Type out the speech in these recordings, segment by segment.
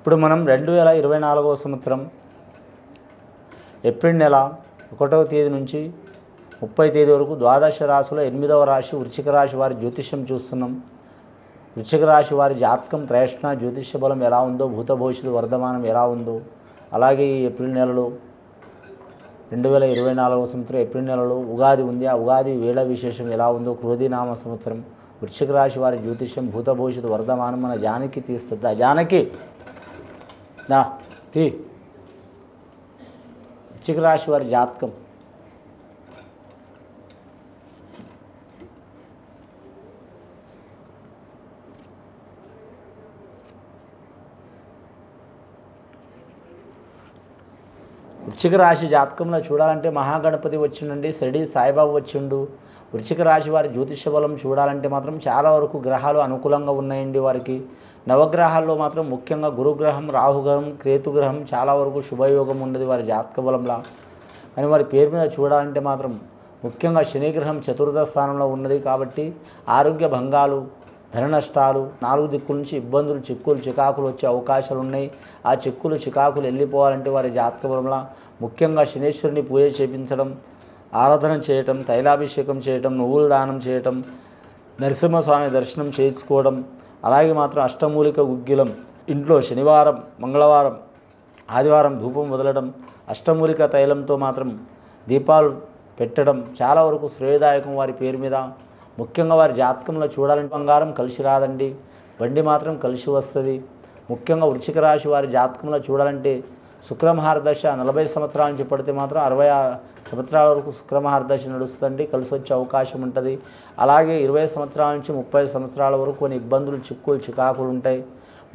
ఇప్పుడు మనం 2024వ సంవత్సరం ఏప్రిల్ నెల 1వ తేదీ నుంచి 30వ తేదీ వరకు ద్వాదశ రాశుల 8వ రాశి వృశ్చిక రాశి వారి జ్యోతిష్యం చూస్తున్నాం. వృశ్చిక రాశి వారి జాతకం ప్రయత్న జ్యోతిష్య బలం ఎలా ఉందో, భూత భవిష్యత్తు వర్ధమానం ఎలా ఉందో, అలాగే ఈ ఏప్రిల్ నెలలో 2024వ సంవత్సరం ఏప్రిల్ నెలలో ఉగాది ఉంది. ఆ ఉగాది వేళ విశేషం ఎలా ఉందో, క్రోధినామ సంవత్సరం వృశ్చిక రాశి వారి జ్యోతిష్యం భూత భవిష్యత్తు వర్ధమానం మన జానకి తీస్తుంది. ఆ జానకి నా తీ వృశ్చిక రాశి వారి జాతకం వృశ్చిక రాశి జాతకంలో చూడాలంటే మహాగణపతి వచ్చిండండి, షిరిడి సాయిబాబా వచ్చిండు. వృశ్చిక రాశి వారి జ్యోతిష బలం చూడాలంటే మాత్రం చాలా వరకు గ్రహాలు అనుకూలంగా ఉన్నాయండి వారికి. నవగ్రహాల్లో మాత్రం ముఖ్యంగా గురుగ్రహం, రాహుగ్రహం, కేతుగ్రహం చాలా వరకు శుభయోగం ఉన్నది వారి జాతక బలంలో. కానీ వారి పేరు మీద చూడాలంటే మాత్రం ముఖ్యంగా శనిగ్రహం చతుర్థ స్థానంలో ఉన్నది కాబట్టి ఆరోగ్య భంగాలు, ధన నష్టాలు, 4 దిక్కుల నుంచి ఇబ్బందులు, చిక్కులు, చికాకులు వచ్చే అవకాశాలు ఉన్నాయి. ఆ చిక్కులు, చికాకులు వెళ్ళిపోవాలంటే వారి జాతక బలంలో ముఖ్యంగా శనేశ్వరుని పూజ చేపించడం, ఆరాధన చేయటం, తైలాభిషేకం చేయటం, నువ్వుల దానం చేయటం, నరసింహస్వామి దర్శనం చేయించుకోవడం, అలాగే మాత్రం అష్టమూలిక గుగ్గిలం ఇంట్లో శనివారం, మంగళవారం, ఆదివారం ధూపం వదలడం, అష్టమూలిక తైలంతో మాత్రం దీపాలు పెట్టడం చాలా వరకు శ్రేయదాయకం వారి పేరు మీద. ముఖ్యంగా వారి జాతకంలో చూడాలంటే బంగారం కలిసి రాదండి, బండి మాత్రం కలిసి వస్తుంది. ముఖ్యంగా వృశ్చిక రాశి వారి జాతకంలో చూడాలంటే శుక్రమహారదశ 40 సంవత్సరాల నుంచి పడితే మాత్రం 60 సంవత్సరాల వరకు శుక్రమహారదశ నడుస్తుందండి, కలిసి వచ్చే అవకాశం ఉంటుంది. అలాగే 20 సంవత్సరాల నుంచి 30 సంవత్సరాల వరకు కొన్ని ఇబ్బందులు, చిక్కులు, చికాకులు ఉంటాయి.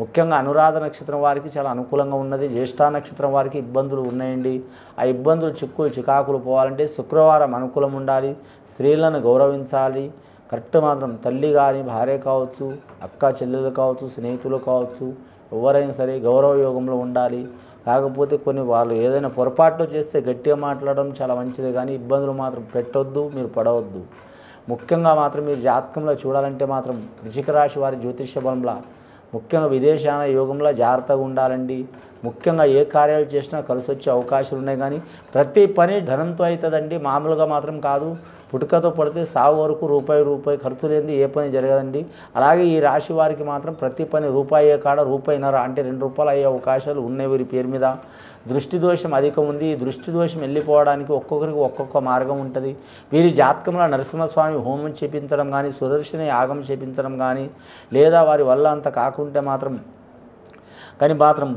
ముఖ్యంగా అనురాధ నక్షత్రం వారికి చాలా అనుకూలంగా ఉన్నది. జ్యేష్ఠ నక్షత్రం వారికి ఇబ్బందులు ఉన్నాయండి. ఆ ఇబ్బందులు, చిక్కులు, చికాకులు పోవాలంటే శుక్రవారం అనుకూలం ఉండాలి. స్త్రీలను గౌరవించాలి. కరెక్ట్ మాత్రం తల్లి కానీ, భార్య కావచ్చు, అక్క చెల్లెలు కావచ్చు, స్నేహితులు కావచ్చు, ఎవరైనా సరే గౌరవ యోగంలో ఉండాలి. కాకపోతే కొన్ని వాళ్ళు ఏదైనా పొరపాట్లు చేస్తే గట్టిగా మాట్లాడడం చాలా మంచిది, కానీ ఇబ్బందులు మాత్రం పెట్టొద్దు, మీరు పడవద్దు. ముఖ్యంగా మాత్రం మీరు జాతకంలో చూడాలంటే మాత్రం వృశ్చిక రాశి వారి జ్యోతిష్య బలంలో ముఖ్యంగా విదేశాన యోగంలో జాగ్రత్తగా ఉండాలండి. ముఖ్యంగా ఏ కార్యాలు చేసినా కలిసి వచ్చే అవకాశాలు ఉన్నాయి, కానీ ప్రతి పని ధనంతో అవుతుందండి, మామూలుగా మాత్రం కాదు. పుట్టుకతో పడితే సాగు వరకు రూపాయి ఖర్చు లేనిది ఏ పని జరగదండి. అలాగే ఈ రాశి వారికి మాత్రం ప్రతి పని రూపాయి కాడ రూపాయిన్నర అంటే 2 రూపాయలు అయ్యే అవకాశాలు ఉన్నాయి వీరి పేరు మీద. దృష్టి దోషం అధికం ఉంది. ఈ దృష్టి దోషం వెళ్ళిపోవడానికి ఒక్కొక్కరికి ఒక్కొక్క మార్గం ఉంటుంది. వీరి జాతకంలో నరసింహస్వామి హోమం చేపించడం కానీ, సుదర్శన యాగం చేపించడం కానీ, లేదా వారి వల్ల అంత కాకుంటే మాత్రం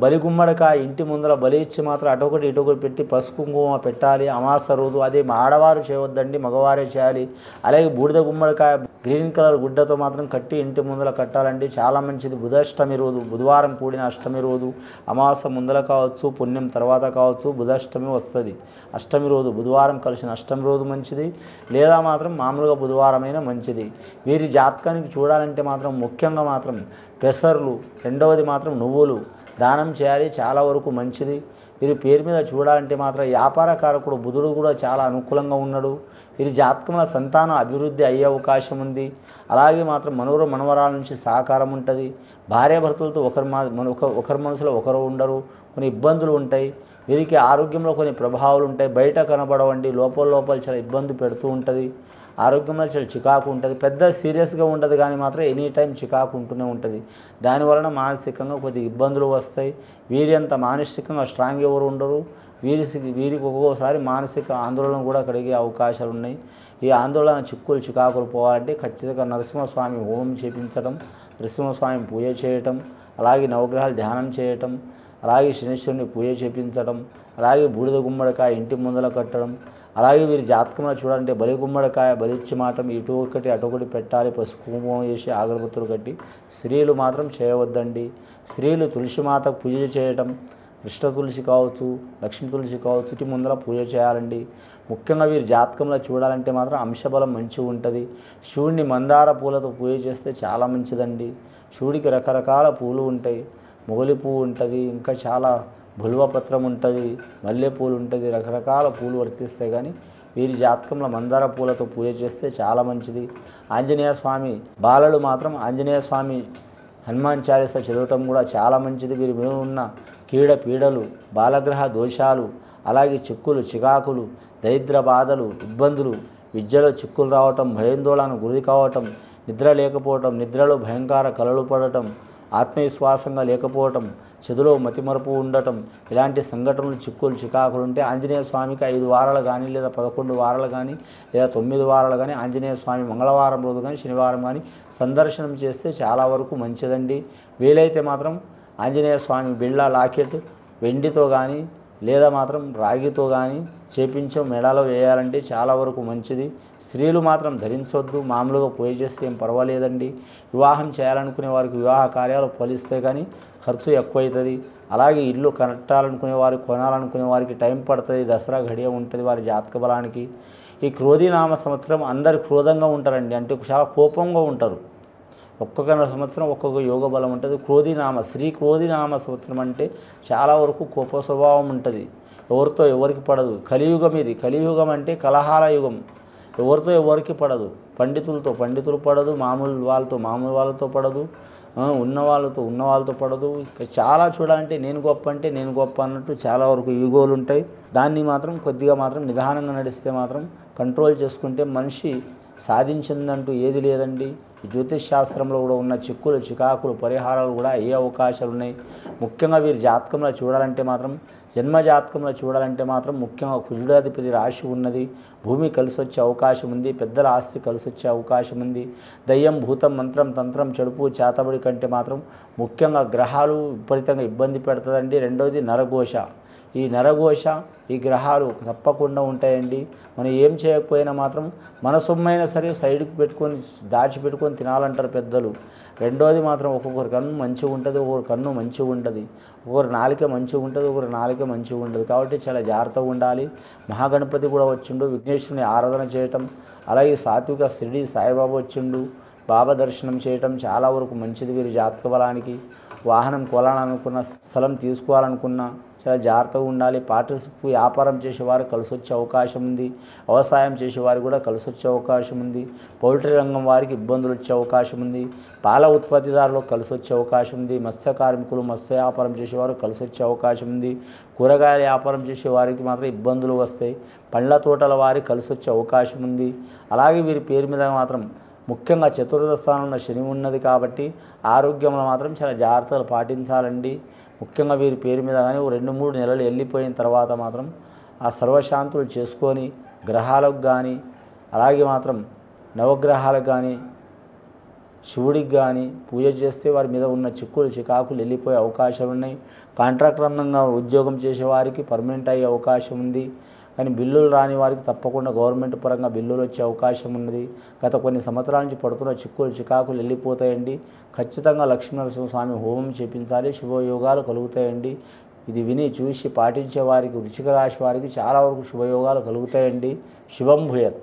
బలి గుమ్మడికాయ ఇంటి ముందర బలి ఇచ్చి మాత్రం అటొకటి ఇటొకటి పెట్టి పసుపు కుంకుమ పెట్టాలి అమాస రోజు. అదే ఆడవారు చేయవద్దండి, మగవారే చేయాలి. అలాగే బూడిద గుమ్మడికాయ గ్రీన్ కలర్ గుడ్డతో మాత్రం కట్టి ఇంటి ముందర కట్టాలండి, చాలా మంచిది. బుధాష్టమి రోజు, బుధవారం కూడిన అష్టమి రోజు, అమావాస ముందర కావచ్చు, పుణ్యం తర్వాత కావచ్చు, బుధాష్టమి వస్తుంది. అష్టమి రోజు, బుధవారం కలిసిన అష్టమి రోజు మంచిది, లేదా మాత్రం మామూలుగా బుధవారమైనా మంచిది. వీరి జాతకానికి చూడాలంటే మాత్రం ముఖ్యంగా మాత్రం పెసర్లు, రెండవది మాత్రం నువ్వులు దానం చేయాలి, చాలా వరకు మంచిది. వీరి పేరు మీద చూడాలంటే మాత్రం వ్యాపారకారకుడు బుధుడు కూడా చాలా అనుకూలంగా ఉన్నాడు. వీరి జాతకంలో సంతానం అభివృద్ధి అయ్యే అవకాశం ఉంది. అలాగే మాత్రం మనవరాల నుంచి సహకారం ఉంటుంది. భార్యాభర్తలతో ఒకరి మనసులో ఒకరు ఉండరు, కొన్ని ఇబ్బందులు ఉంటాయి. వీరికి ఆరోగ్యంలో కొన్ని ప్రభావాలు ఉంటాయి, బయట కనబడవండి, లోపల చాలా ఇబ్బంది పెడుతూ ఉంటుంది. ఆరోగ్యంలో చాలా చికాకు ఉంటుంది, పెద్ద సీరియస్గా ఉండదు, కానీ మాత్రం ఎనీ టైం చికాకు ఉంటూనే ఉంటుంది. దానివలన మానసికంగా కొద్దిగా ఇబ్బందులు వస్తాయి. వీరి అంత మానసికంగా స్ట్రాంగ్ ఎవరు ఉండరు. వీరికి ఒక్కొక్కసారి మానసిక ఆందోళన కూడా కలిగే అవకాశాలు ఉన్నాయి. ఈ ఆందోళన, చిక్కులు, చికాకులు పోవాలంటే ఖచ్చితంగా నరసింహస్వామి హోమం చేపించడం, నరసింహస్వామి పూజ చేయటం, అలాగే నవగ్రహాలు ధ్యానం చేయటం, అలాగే శనేశ్వరుని పూజ చేపించడం, అలాగే బూడిద గుమ్మడికాయ ఇంటి ముందర కట్టడం. అలాగే వీరి జాతకంలో చూడాలంటే బలి గుమ్మడికాయ బలిచ్చి మాటం ఇటు ఒకటి అటొకటి పెట్టాలి, పసుపు కుంకుమ వేసి అగరబత్తులు కట్టి. స్త్రీలు మాత్రం చేయవద్దండి. స్త్రీలు తులసి మాతకు పూజ చేయటం, కృష్ణ తులసి కావచ్చు, లక్ష్మీ తులసి కావచ్చు, ఇంటి ముందర పూజ చేయాలండి. ముఖ్యంగా వీరి జాతకంలో చూడాలంటే మాత్రం అంశబలం మంచిగా ఉంటుంది. శివుడిని మందార పూలతో పూజ చేస్తే చాలా మంచిదండి. శివుడికి రకరకాల పూలు ఉంటాయి, మొగలి పువ్వు ఉంటుంది, ఇంకా చాలా భుల్వపత్రం ఉంటుంది, మల్లెపూలు ఉంటుంది, రకరకాల పూలు వర్తిస్తాయి. కానీ వీరి జాతకంలో మందార పూలతో పూజ చేస్తే చాలా మంచిది. ఆంజనేయ స్వామి బాలలు మాత్రం ఆంజనేయ స్వామి హనుమాన్ చాలీస చదవటం కూడా చాలా మంచిది. వీరి మీద ఉన్న పీడలు, బాలగ్రహ దోషాలు, అలాగే చిక్కులు, చికాకులు, దరిద్ర బాధలు, ఇబ్బందులు, విద్యలో చిక్కులు రావటం, భయాందోళనకు గురి కావటం, నిద్ర లేకపోవటం, నిద్రలో భయంకర కలలు పడటం, ఆత్మవిశ్వాసంగా లేకపోవటం, చదువులో మతిమరుపు ఉండటం, ఇలాంటి సంఘటనలు, చిక్కులు, చికాకులు ఉంటే ఆంజనేయ స్వామికి 5 వారాలు కానీ లేదా 11 వారాలు కానీ లేదా 9 వారాలు కానీ ఆంజనేయ స్వామి మంగళవారం రోజు కానీ శనివారం కానీ సందర్శనం చేస్తే చాలా వరకు మంచిదండి. వీలైతే మాత్రం ఆంజనేయ స్వామి బిళ్ళ లాకెట్ వెండితో కానీ లేదా మాత్రం రాగితో కానీ చేపించో మెడలో వేయాలంటే చాలా వరకు మంచిది. స్త్రీలు మాత్రం ధరించొద్దు, మామూలుగా పూజ చేస్తే ఏం పర్వాలేదండి. వివాహం చేయాలనుకునే వారికి వివాహ కార్యాలు ఫలిస్తే కానీ ఖర్చు ఎక్కువవుతుంది. అలాగే ఇల్లు కట్టాలనుకునే వారికి, కొనాలనుకునే వారికి టైం పడుతుంది, దసరా గడియ ఉంటుంది వారి జాతక బలానికి. ఈ క్రోధినామ సంవత్సరం అందరు క్రోధంగా ఉంటారండి, అంటే చాలా కోపంగా ఉంటారు. ఒక్కొక్క సంవత్సరం ఒక్కొక్క యోగ బలం ఉంటుంది. శ్రీ క్రోధినామ సంవత్సరం అంటే చాలా వరకు కోప స్వభావం ఉంటుంది, ఎవరితో ఎవరికి పడదు. కలియుగం ఇది. కలియుగం అంటే కలహాల యుగం, ఎవరితో ఎవరికి పడదు. పండితులు పడదు, మామూలు వాళ్ళతో పడదు, ఉన్న వాళ్ళతో పడదు. చాలా చూడాలంటే నేను గొప్ప అన్నట్టు చాలా వరకు ఈగోలు ఉంటాయి. దాన్ని మాత్రం కొద్దిగా మాత్రం నిదానంగా నడిస్తే మాత్రం కంట్రోల్ చేసుకుంటే మనిషి సాధించిందంటూ ఏది లేదండి. ఈ జ్యోతిష్ శాస్త్రంలో కూడా ఉన్న చిక్కులు, చికాకులు, పరిహారాలు కూడా అయ్యే అవకాశాలు ఉన్నాయి. ముఖ్యంగా వీరి జాతకంలో చూడాలంటే మాత్రం, జన్మ జాతకంలో చూడాలంటే మాత్రం ముఖ్యంగా కుజుడాధిపతి రాశి ఉన్నది. భూమి కలిసి వచ్చే అవకాశం ఉంది, పెద్దల ఆస్తి కలిసి వచ్చే అవకాశం ఉంది. దయ్యం, భూతం, మంత్రం, తంత్రం, చెడుపు, చేతబడి కంటే మాత్రం ముఖ్యంగా గ్రహాలు విపరీతంగా ఇబ్బంది పెడుతుందండి. రెండవది నరఘోష. ఈ నరఘోష, ఈ గ్రహాలు తప్పకుండా ఉంటాయండి. మనం ఏం చేయకపోయినా మాత్రం మన సొమ్మైనా సరే సైడ్కి పెట్టుకొని దాచిపెట్టుకొని తినాలంటారు పెద్దలు. రెండోది మాత్రం ఒక్కొక్కరి కన్ను మంచిగా ఉంటుంది, ఒక్కొక్కరి కన్ను మంచిగా ఉంటుంది, ఒకరి నాలుక మంచిగా ఉంటుంది, ఒకరి నాలుక మంచిగా ఉండదు. కాబట్టి చాలా జాగ్రత్తగా ఉండాలి. మహాగణపతి కూడా వచ్చిండు, విఘ్నేశ్వరుని ఆరాధన చేయటం, అలాగే సాత్విక షిరిడి సాయిబాబా వచ్చిండు, బాబా దర్శనం చేయటం చాలా వరకు మంచిది. వీరి జాతక బలానికి వాహనం కొనాలనుకున్న, స్థలం తీసుకోవాలనుకున్నా చాలా జాగ్రత్తగా ఉండాలి. పార్ట్నర్షిప్ వ్యాపారం చేసేవారు కలిసి వచ్చే అవకాశం ఉంది, వ్యవసాయం చేసేవారికి కూడా కలిసి వచ్చే అవకాశం ఉంది, పౌల్ట్రీ రంగం వారికి ఇబ్బందులు వచ్చే అవకాశం ఉంది, పాల ఉత్పత్తిదారులకు కలిసి వచ్చే అవకాశం ఉంది, మత్స్య కార్మికులు, మత్స్య వ్యాపారం చేసేవారు కలిసి వచ్చే అవకాశం ఉంది, కూరగాయల వ్యాపారం చేసే వారికి మాత్రం ఇబ్బందులు వస్తాయి, పండ్ల తోటల వారికి కలిసి వచ్చే అవకాశం ఉంది. అలాగే వీరి పేరు మీద మాత్రం ముఖ్యంగా చతుర్థ స్థానంలో శని ఉన్నది కాబట్టి ఆరోగ్యంలో మాత్రం చాలా జాగ్రత్తలు పాటించాలండి. ముఖ్యంగా వీరి పేరు మీద కానీ 2-3 నెలలు వెళ్ళిపోయిన తర్వాత మాత్రం ఆ సర్వశాంతులు చేసుకొని గ్రహాలకు కానీ, అలాగే మాత్రం నవగ్రహాలకు కానీ, శివుడికి కానీ పూజ చేస్తే వారి మీద ఉన్న చిక్కులు, చికాకులు వెళ్ళిపోయే అవకాశాలు ఉన్నాయి. కాంట్రాక్ట్ రంగంగా ఉద్యోగం చేసే వారికి పర్మనెంట్ అయ్యే అవకాశం ఉంది. కానీ బిల్లులు రాని వారికి తప్పకుండా గవర్నమెంట్ పరంగా బిల్లులు వచ్చే అవకాశం ఉన్నది. గత కొన్ని సంవత్సరాల నుంచి పడుతున్న చిక్కులు, చికాకులు వెళ్ళిపోతాయండి. ఖచ్చితంగా లక్ష్మీనరసింహస్వామి హోమం చేపించాలి, శుభయోగాలు కలుగుతాయండి. ఇది విని చూసి పాటించే వారికి, వృశ్చిక రాశి వారికి చాలా వరకు శుభయోగాలు కలుగుతాయండి. శుభం భూయత్.